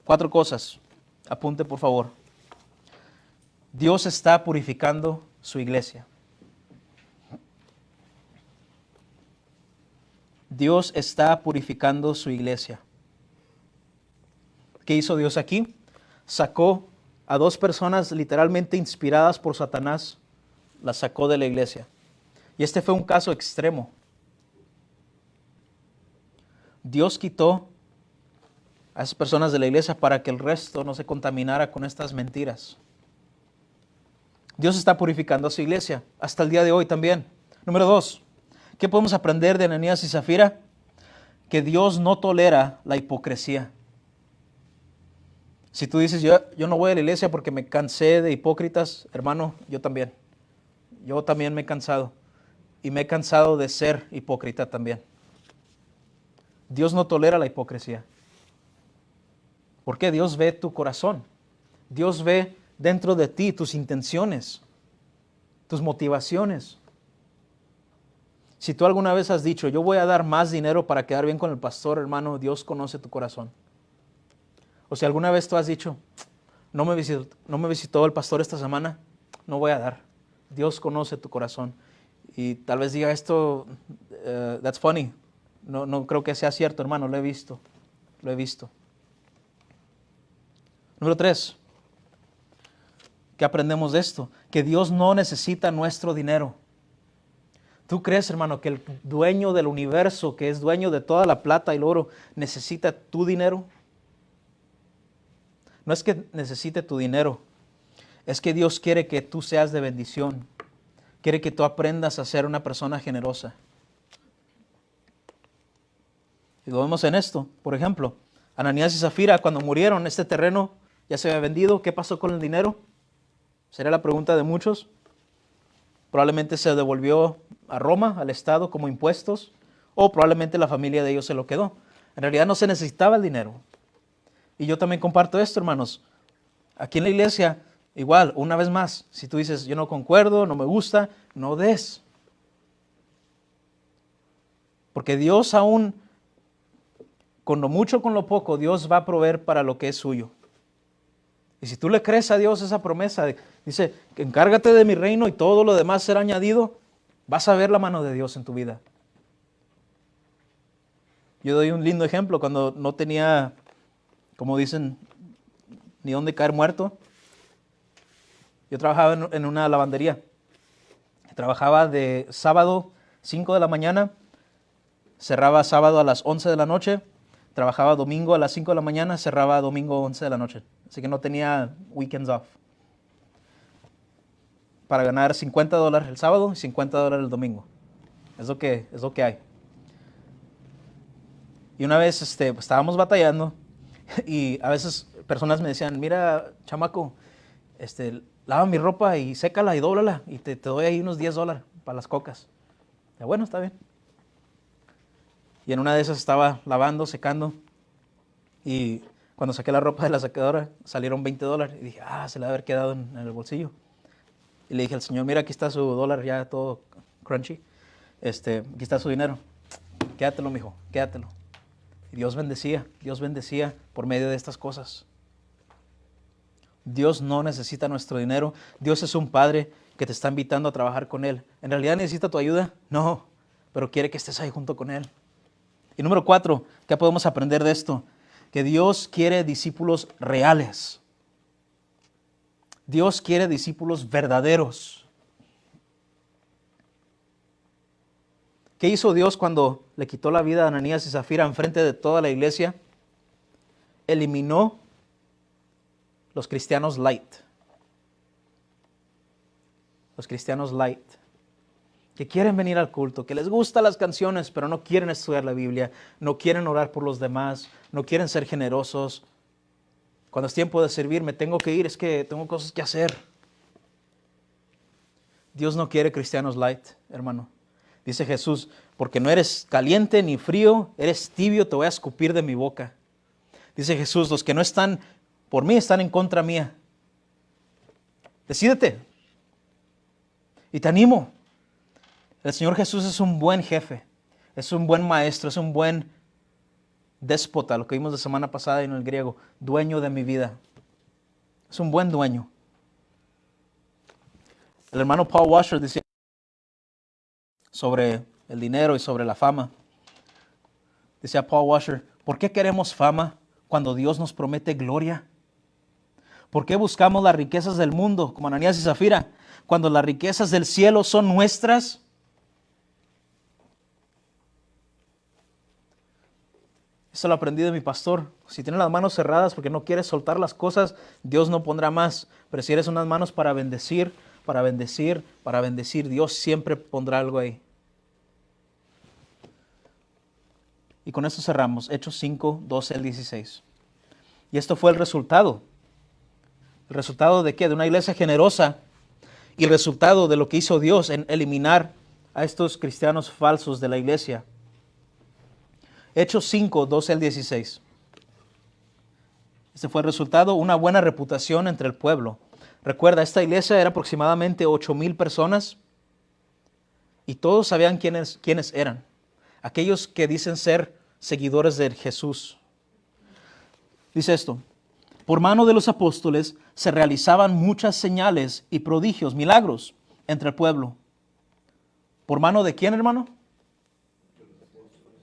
S1: 4 cosas. Apunte, por favor. Dios está purificando su iglesia. Dios está purificando su iglesia. ¿Qué hizo Dios aquí? Sacó a 2 personas literalmente inspiradas por Satanás, las sacó de la iglesia. Y este fue un caso extremo. Dios quitó a esas personas de la iglesia para que el resto no se contaminara con estas mentiras. Dios está purificando a su iglesia hasta el día de hoy también. Número 2. ¿Qué podemos aprender de Ananías y Zafira? Que Dios no tolera la hipocresía. Si tú dices, yo no voy a la iglesia porque me cansé de hipócritas, hermano, yo también. Yo también me he cansado. Y me he cansado de ser hipócrita también. Dios no tolera la hipocresía. ¿Por qué? Dios ve tu corazón. Dios ve dentro de ti tus intenciones, tus motivaciones. Si tú alguna vez has dicho, yo voy a dar más dinero para quedar bien con el pastor, hermano, Dios conoce tu corazón. O si alguna vez tú has dicho, no me visitó el pastor esta semana, no voy a dar. Dios conoce tu corazón. Y tal vez diga esto, that's funny. No creo que sea cierto, hermano, lo he visto. Lo he visto. Número 3. ¿Qué aprendemos de esto? Que Dios no necesita nuestro dinero. ¿Tú crees, hermano, que el dueño del universo, que es dueño de toda la plata y el oro, necesita tu dinero? No es que necesite tu dinero, es que Dios quiere que tú seas de bendición. Quiere que tú aprendas a ser una persona generosa. Y lo vemos en esto. Por ejemplo, Ananías y Zafira, cuando murieron, este terreno ya se había vendido. ¿Qué pasó con el dinero? Sería la pregunta de muchos. Probablemente se devolvió a Roma, al Estado, como impuestos, o probablemente la familia de ellos se lo quedó. En realidad no se necesitaba el dinero. Y yo también comparto esto, hermanos. Aquí en la iglesia, igual, una vez más, si tú dices, yo no concuerdo, no me gusta, no des. Porque Dios aún, con lo mucho, con lo poco, Dios va a proveer para lo que es suyo. Y si tú le crees a Dios esa promesa, dice, encárgate de mi reino y todo lo demás será añadido, vas a ver la mano de Dios en tu vida. Yo doy un lindo ejemplo cuando no tenía, como dicen, ni dónde caer muerto. Yo trabajaba en una lavandería. Trabajaba de sábado 5 de la mañana, cerraba sábado a las 11 de la noche, trabajaba domingo a las 5 de la mañana, cerraba domingo 11 de la noche. Así que no tenía weekends off. Para ganar $50 el sábado y $50 el domingo. Es lo que hay. Y una vez pues, estábamos batallando y a veces personas me decían, mira, chamaco, lava mi ropa y sécala y dóblala y te doy ahí unos $10 para las cocas. Y bueno, está bien. Y en una de esas estaba lavando, secando y cuando saqué la ropa de la secadora salieron $20 y dije, se le debe haber quedado en el bolsillo. Y le dije al Señor, mira, aquí está su dólar ya todo crunchy. Aquí está su dinero. Quédatelo, mijo, quédatelo. Y Dios bendecía por medio de estas cosas. Dios no necesita nuestro dinero. Dios es un padre que te está invitando a trabajar con Él. ¿En realidad necesita tu ayuda? No, pero quiere que estés ahí junto con Él. Y número 4, ¿qué podemos aprender de esto? Que Dios quiere discípulos reales. Dios quiere discípulos verdaderos. ¿Qué hizo Dios cuando le quitó la vida a Ananías y Zafira enfrente de toda la iglesia? Eliminó los cristianos light. Los cristianos light. Que quieren venir al culto, que les gustan las canciones, pero no quieren estudiar la Biblia, no quieren orar por los demás, no quieren ser generosos. Cuando es tiempo de servir, me tengo que ir, es que tengo cosas que hacer. Dios no quiere cristianos light, hermano. Dice Jesús, porque no eres caliente ni frío, eres tibio, te voy a escupir de mi boca. Dice Jesús, los que no están por mí están en contra mía. Decídete. Y te animo. El Señor Jesús es un buen jefe, es un buen maestro, es un buen déspota, lo que vimos la semana pasada en el griego, dueño de mi vida. Es un buen dueño. El hermano Paul Washer decía sobre el dinero y sobre la fama. Decía Paul Washer, ¿por qué queremos fama cuando Dios nos promete gloria? ¿Por qué buscamos las riquezas del mundo, como Ananías y Zafira, cuando las riquezas del cielo son nuestras? Eso lo aprendí de mi pastor. Si tienes las manos cerradas porque no quieres soltar las cosas, Dios no pondrá más. Pero si eres unas manos para bendecir, para bendecir, para bendecir, Dios siempre pondrá algo ahí. Y con esto cerramos. Hechos 5, 12 al 16. Y esto fue el resultado. ¿El resultado de qué? De una iglesia generosa. Y el resultado de lo que hizo Dios en eliminar a estos cristianos falsos de la iglesia. Hechos 5, 12 al 16. Este fue el resultado, una buena reputación entre el pueblo. Recuerda, esta iglesia era aproximadamente 8,000 personas. Y todos sabían quiénes eran. Aquellos que dicen ser seguidores de Jesús. Dice esto: por mano de los apóstoles se realizaban muchas señales y prodigios, milagros entre el pueblo. ¿Por mano de quién, hermano?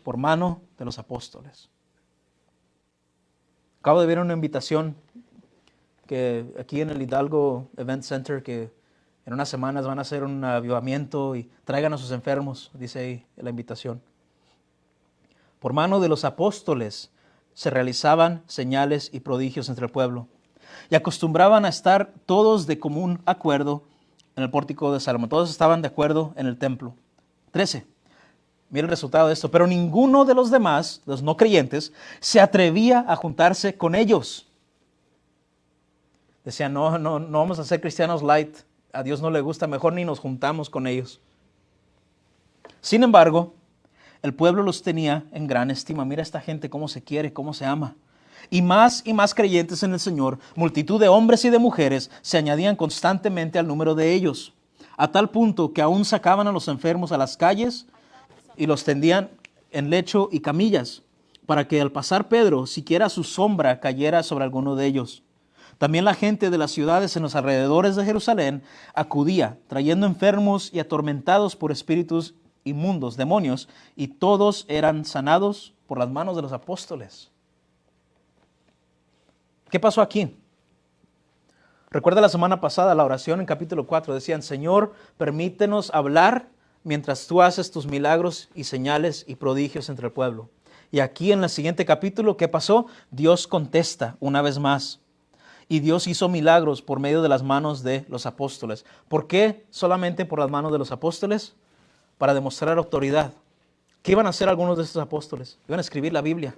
S1: Por mano de los apóstoles. Acabo de ver una invitación que aquí en el Hidalgo Event Center, que en unas semanas van a hacer un avivamiento y traigan a sus enfermos, dice ahí la invitación. Por mano de los apóstoles se realizaban señales y prodigios entre el pueblo, y acostumbraban a estar todos de común acuerdo en el pórtico de Salomón. Todos estaban de acuerdo en el templo. 13. Mira el resultado de esto. Pero ninguno de los demás, los no creyentes, se atrevía a juntarse con ellos. Decían, no vamos a ser cristianos light. A Dios no le gusta, mejor ni nos juntamos con ellos. Sin embargo, el pueblo los tenía en gran estima. Mira esta gente cómo se quiere, cómo se ama. Y más creyentes en el Señor, multitud de hombres y de mujeres, se añadían constantemente al número de ellos, a tal punto que aún sacaban a los enfermos a las calles y los tendían en lecho y camillas, para que al pasar Pedro, siquiera su sombra cayera sobre alguno de ellos. También la gente de las ciudades en los alrededores de Jerusalén acudía, trayendo enfermos y atormentados por espíritus inmundos, demonios, y todos eran sanados por las manos de los apóstoles. ¿Qué pasó aquí? Recuerda la semana pasada la oración en capítulo 4. Decían, Señor, permítenos hablar mientras tú haces tus milagros y señales y prodigios entre el pueblo. Y aquí en el siguiente capítulo, ¿qué pasó? Dios contesta una vez más. Y Dios hizo milagros por medio de las manos de los apóstoles. ¿Por qué solamente por las manos de los apóstoles? Para demostrar autoridad. ¿Qué iban a hacer algunos de estos apóstoles? Iban a escribir la Biblia.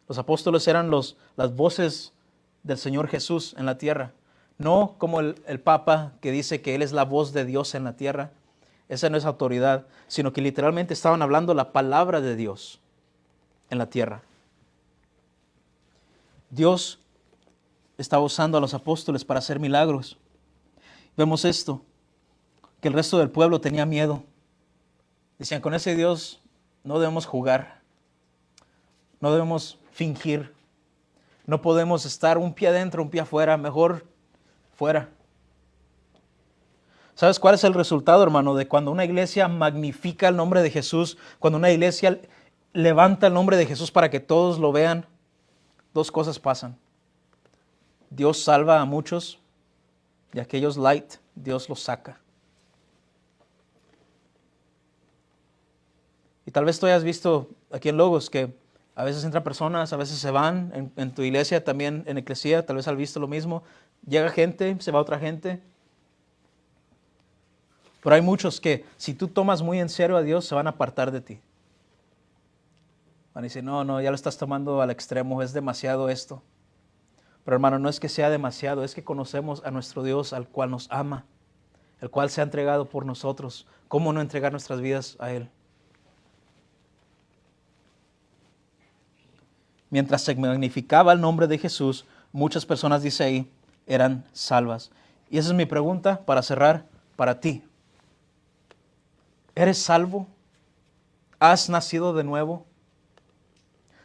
S1: Los apóstoles eran las voces del Señor Jesús en la tierra. No como el Papa que dice que Él es la voz de Dios en la tierra. Esa no es autoridad, sino que literalmente estaban hablando la palabra de Dios en la tierra. Dios estaba usando a los apóstoles para hacer milagros. Vemos esto, que el resto del pueblo tenía miedo. Decían, con ese Dios no debemos jugar, no debemos fingir, no podemos estar un pie adentro, un pie afuera, mejor fuera. ¿Sabes cuál es el resultado, hermano, de cuando una iglesia magnifica el nombre de Jesús, cuando una iglesia levanta el nombre de Jesús para que todos lo vean? Dos cosas pasan. Dios salva a muchos y aquellos light, Dios los saca. Y tal vez tú hayas visto aquí en Logos que a veces entran personas, a veces se van, en tu iglesia también, en Eclesía, tal vez has visto lo mismo. Llega gente, se va otra gente. Pero hay muchos que si tú tomas muy en serio a Dios, se van a apartar de ti. Van a decir, no, ya lo estás tomando al extremo, es demasiado esto. Pero hermano, no es que sea demasiado, es que conocemos a nuestro Dios, al cual nos ama, el cual se ha entregado por nosotros. ¿Cómo no entregar nuestras vidas a Él? Mientras se magnificaba el nombre de Jesús, muchas personas, dice ahí, eran salvas. Y esa es mi pregunta para cerrar para ti. ¿Eres salvo? ¿Has nacido de nuevo?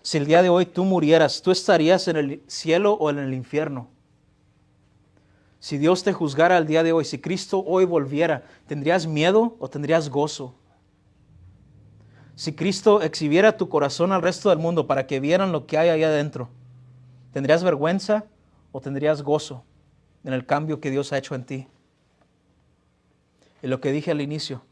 S1: Si el día de hoy tú murieras, ¿tú estarías en el cielo o en el infierno? Si Dios te juzgara el día de hoy, si Cristo hoy volviera, ¿tendrías miedo o tendrías gozo? Si Cristo exhibiera tu corazón al resto del mundo para que vieran lo que hay ahí adentro, ¿tendrías vergüenza o tendrías gozo en el cambio que Dios ha hecho en ti? Y lo que dije al inicio,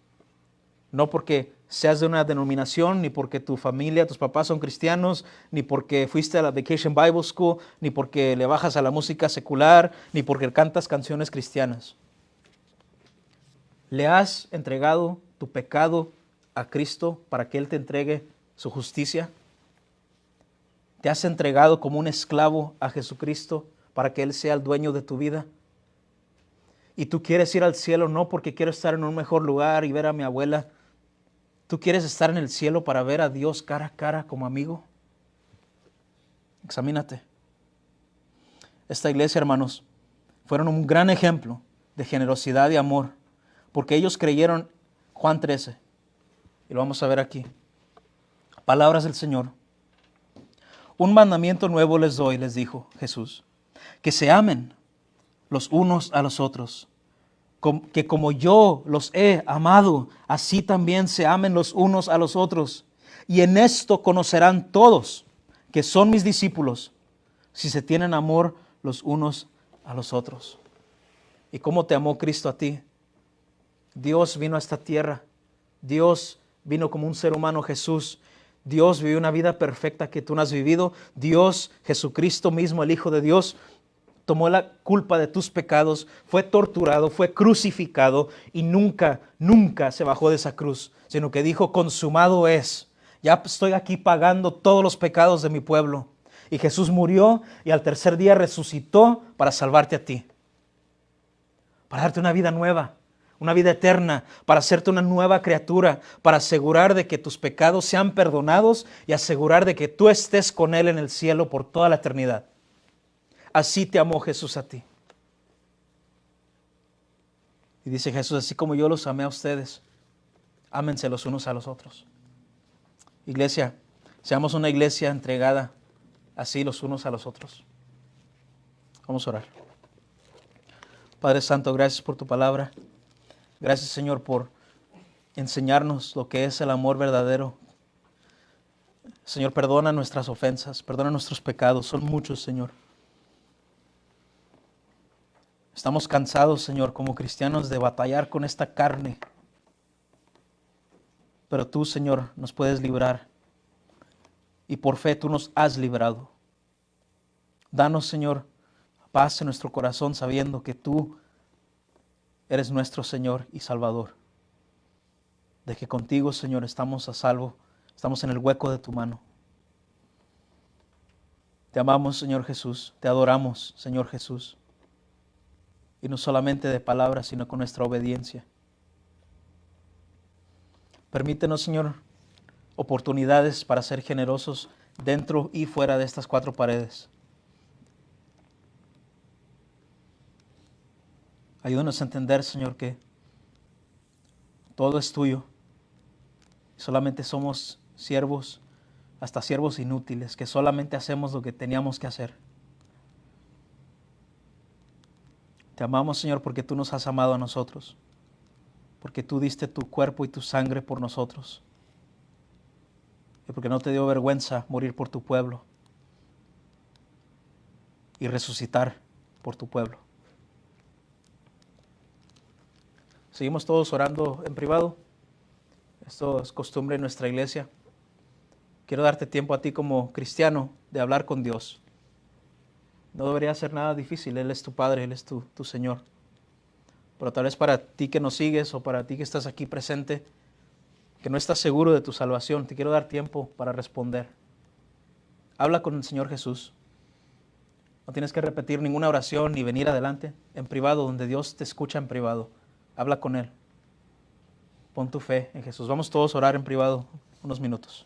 S1: no porque seas de una denominación, ni porque tu familia, tus papás son cristianos, ni porque fuiste a la Vacation Bible School, ni porque le bajas a la música secular, ni porque cantas canciones cristianas. ¿Le has entregado tu pecado a Cristo para que Él te entregue su justicia? ¿Te has entregado como un esclavo a Jesucristo para que Él sea el dueño de tu vida? Y tú quieres ir al cielo no porque quiero estar en un mejor lugar y ver a mi abuela. ¿Tú quieres estar en el cielo para ver a Dios cara a cara como amigo? Examínate. Esta iglesia, hermanos, fueron un gran ejemplo de generosidad y amor porque ellos creyeron. Juan 13, y lo vamos a ver aquí. Palabras del Señor. Un mandamiento nuevo les doy, les dijo Jesús, que se amen los unos a los otros, que como yo los he amado, así también se amen los unos a los otros. Y en esto conocerán todos que son mis discípulos, si se tienen amor los unos a los otros. ¿Y cómo te amó Cristo a ti? Dios vino a esta tierra. Dios vino como un ser humano, Jesús. Dios vivió una vida perfecta que tú no has vivido. Dios, Jesucristo mismo, el Hijo de Dios, tomó la culpa de tus pecados, fue torturado, fue crucificado y nunca se bajó de esa cruz, sino que dijo, consumado es. Ya estoy aquí pagando todos los pecados de mi pueblo. Y Jesús murió y al tercer día resucitó para salvarte a ti, para darte una vida nueva, una vida eterna, para hacerte una nueva criatura, para asegurar de que tus pecados sean perdonados y asegurar de que tú estés con Él en el cielo por toda la eternidad. Así te amó Jesús a ti. Y dice Jesús, así como yo los amé a ustedes, ámense los unos a los otros. Iglesia, seamos una iglesia entregada así los unos a los otros. Vamos a orar. Padre Santo, gracias por tu palabra. Gracias, Señor, por enseñarnos lo que es el amor verdadero. Señor, perdona nuestras ofensas, perdona nuestros pecados, son muchos, Señor. Estamos cansados, Señor, como cristianos de batallar con esta carne. Pero tú, Señor, nos puedes librar. Y por fe tú nos has librado. Danos, Señor, paz en nuestro corazón sabiendo que tú eres nuestro Señor y Salvador. De que contigo, Señor, estamos a salvo, estamos en el hueco de tu mano. Te amamos, Señor Jesús, te adoramos, Señor Jesús. Y no solamente de palabras, sino con nuestra obediencia. Permítenos, Señor, oportunidades para ser generosos dentro y fuera de estas cuatro paredes. Ayúdanos a entender, Señor, que todo es tuyo. Solamente somos siervos, hasta siervos inútiles, que solamente hacemos lo que teníamos que hacer. Te amamos, Señor, porque tú nos has amado a nosotros, porque tú diste tu cuerpo y tu sangre por nosotros, y porque no te dio vergüenza morir por tu pueblo y resucitar por tu pueblo. Seguimos todos orando en privado. Esto es costumbre en nuestra iglesia. Quiero darte tiempo a ti como cristiano de hablar con Dios. No debería ser nada difícil. Él es tu Padre, Él es tu Señor. Pero tal vez para ti que nos sigues o para ti que estás aquí presente, que no estás seguro de tu salvación, te quiero dar tiempo para responder. Habla con el Señor Jesús. No tienes que repetir ninguna oración ni venir adelante. En privado, donde Dios te escucha en privado. Habla con Él. Pon tu fe en Jesús. Vamos todos a orar en privado unos minutos.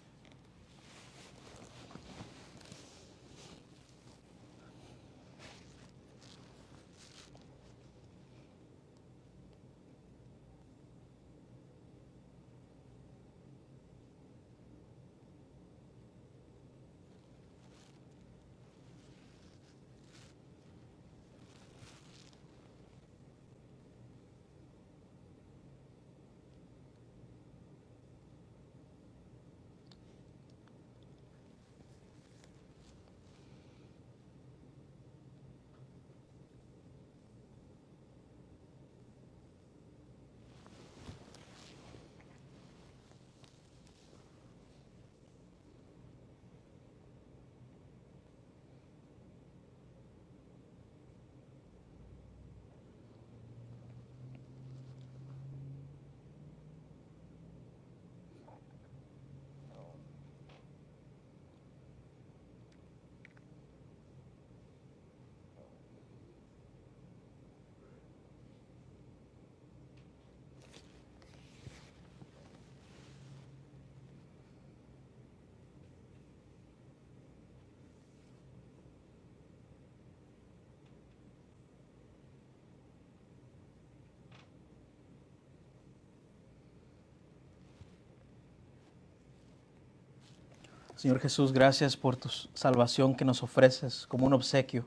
S1: Señor Jesús, gracias por tu salvación que nos ofreces como un obsequio,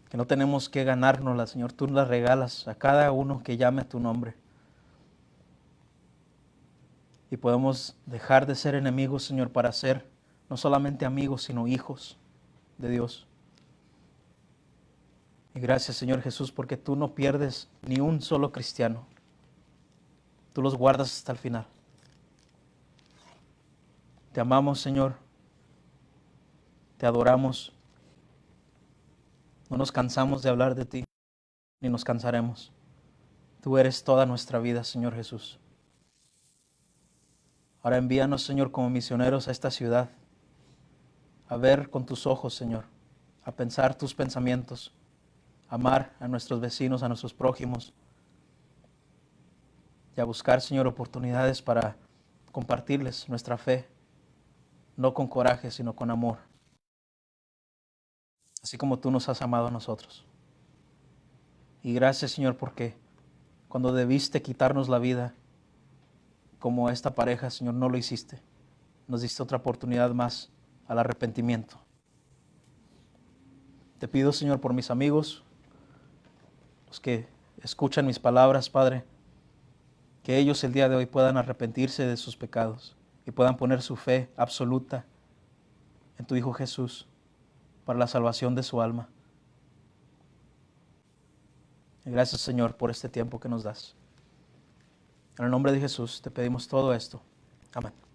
S1: que no tenemos que ganárnosla, Señor. Tú la regalas a cada uno que llame tu nombre. Y podemos dejar de ser enemigos, Señor, para ser no solamente amigos, sino hijos de Dios. Y gracias, Señor Jesús, porque tú no pierdes ni un solo cristiano. Tú los guardas hasta el final. Te amamos, Señor. Te adoramos. No nos cansamos de hablar de ti, ni nos cansaremos. Tú eres toda nuestra vida, Señor Jesús. Ahora envíanos, Señor, como misioneros a esta ciudad, a ver con tus ojos, Señor, a pensar tus pensamientos, a amar a nuestros vecinos, a nuestros prójimos, y a buscar, Señor, oportunidades para compartirles nuestra fe, no con coraje, sino con amor, así como tú nos has amado a nosotros. Y gracias, Señor, porque cuando debiste quitarnos la vida, como esta pareja, Señor, no lo hiciste. Nos diste otra oportunidad más al arrepentimiento. Te pido, Señor, por mis amigos, los que escuchan mis palabras, Padre, que ellos el día de hoy puedan arrepentirse de sus pecados y puedan poner su fe absoluta en tu Hijo Jesús para la salvación de su alma. Y gracias, Señor, por este tiempo que nos das. En el nombre de Jesús te pedimos todo esto. Amén.